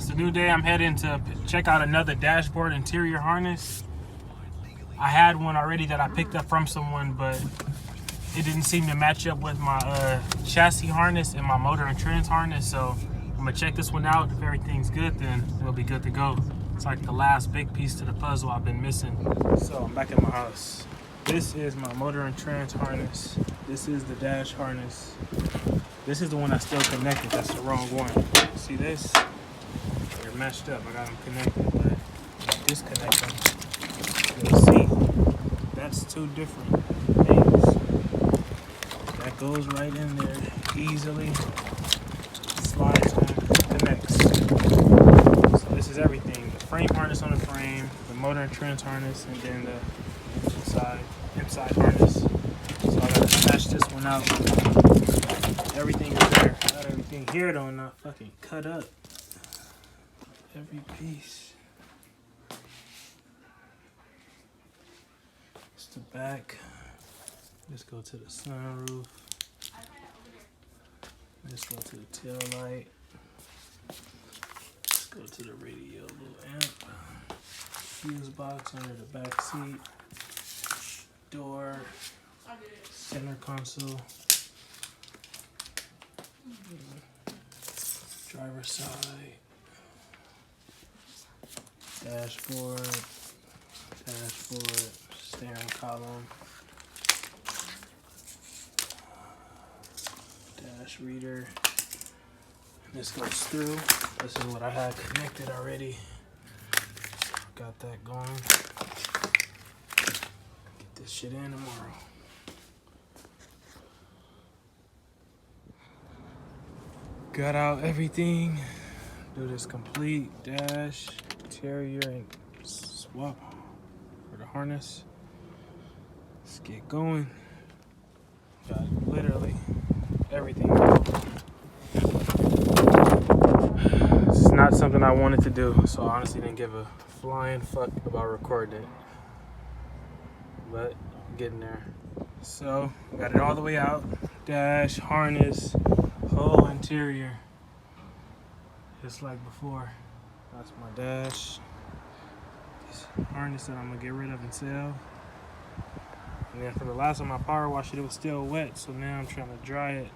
It's a new day. I'm heading to check out another dashboard interior harness. I had one already that I picked up from someone, but it didn't seem to match up with my chassis harness and my motor and trans harness. So I'm gonna check this one out. If everything's good, then we'll be good to go. It's like the last big piece to the puzzle I've been missing. So I'm back at my house. This is my motor and trans harness. This is the dash harness. This is the one that's still connected. That's the wrong one. See this? They're matched up. I got them connected, but I disconnect them. You'll see that's two different things. That goes right in there easily. Slides on, connects. So this is everything. The frame harness on the frame, the motor and trans harness, and then the inside harness. So I gotta smash this one out. Everything is there. Got everything here though, not fucking cut up. Every piece. It's the back. Let's go to the sunroof. Let's go to the tail light. Let's go to the radio little amp. Fuse box under the back seat. Door. Center console. Driver's side. Dashboard. Steering column. Dash reader. This goes through. This is what I had connected already. Got that going. Get this shit in tomorrow. Got out everything. Do this complete dash, interior, and swap for the harness. Let's get going. Got literally everything. This is not something I wanted to do, so I honestly didn't give a flying fuck about recording it. But I'm getting there. So got it all the way out. Dash, harness, whole interior. Just like before. That's my dash. This harness that I'm gonna get rid of and sell. And then from the last time I power washed it, it was still wet, so now I'm trying to dry it.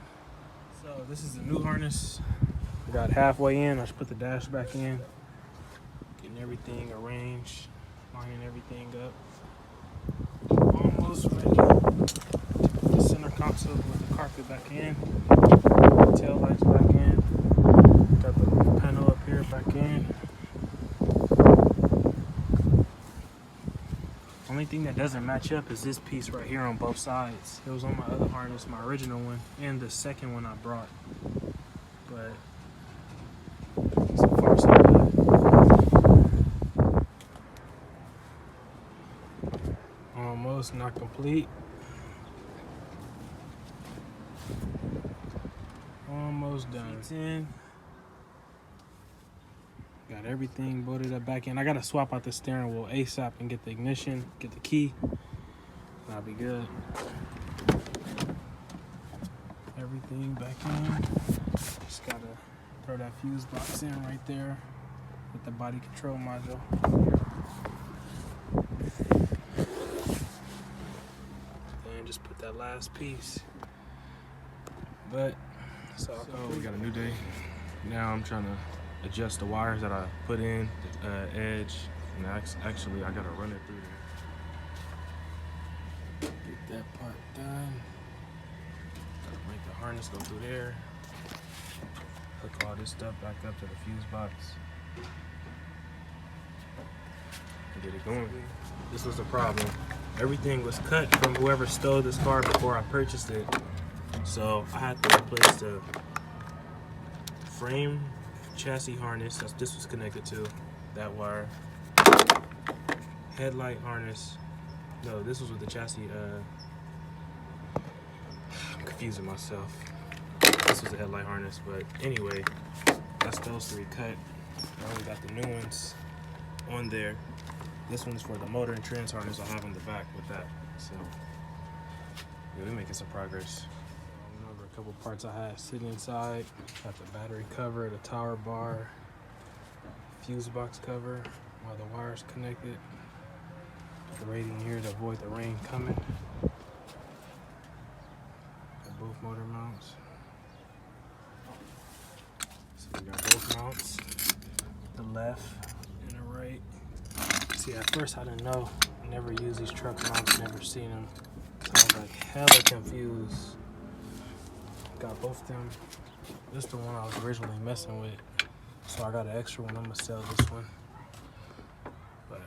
So this is the new harness. I got halfway in. I should put the dash back in. Getting everything arranged, lining everything up. Almost ready. Put the center console with the carpet back in. Tail lights back in. Got the roof panel up here back in. Only thing that doesn't match up is this piece right here on both sides. It was on my other harness, my original one, and the second one I brought. But so far so good. Almost not complete. Almost done. It's in. Got everything bolted up back in. I gotta swap out the steering wheel ASAP and get the ignition, get the key. That'll be good. Everything back in. Just gotta throw that fuse box in right there with the body control module. And just put that last piece. But so we got a new day. Now I'm trying to adjust the wires that I put in, the edge, and actually I gotta run it through there. Get that part done. Gotta make the harness go through there. Hook all this stuff back up to the fuse box. And get it going. This was the problem. Everything was cut from whoever stole this car before I purchased it. So I had to replace the frame chassis harness this was connected to, that wire. Headlight harness. No, this was with the chassis. I'm confusing myself. This was the headlight harness, but anyway, that's those three cut. I only got the new ones on there. This one's for the motor and trans harness I have on the back with that. So yeah, we're making some progress. Remember a couple parts I had sitting inside. Got the battery cover, the tower bar, fuse box cover while the wire's connected. Put the radiant here to avoid the rain coming. Got both motor mounts. So we got both mounts, the left and the right. See, at first I didn't know. I never used these truck mounts, never seen them. So I was like hella confused. Got both of them. This is the one I was originally messing with. So I got an extra one. I'm gonna sell this one. But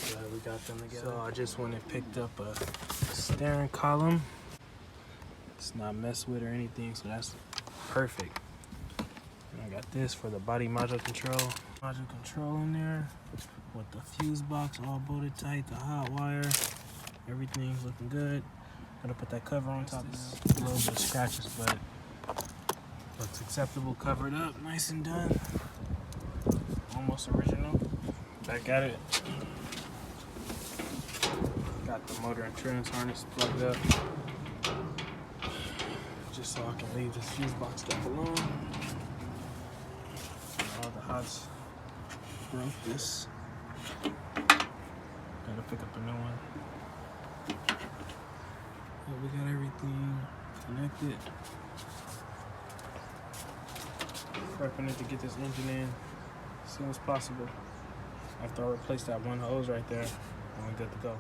yeah, we got them together. So I just went and picked up a steering column. It's not messed with or anything, so that's perfect. And I got this for the body module control. Module control in there with the fuse box all bolted tight, the hot wire, everything's looking good. Gonna put that cover on top now. A little bit of scratches, but looks acceptable, covered up, nice and done. Almost original. Back at it. Got the motor and trans harness plugged up. Just so I can leave this fuse box stuff alone. All the hots broke this. Gotta pick up a new one. But we got everything connected. Prepping it to get this engine in as soon as possible. After I replace that one hose right there, I'm good to go.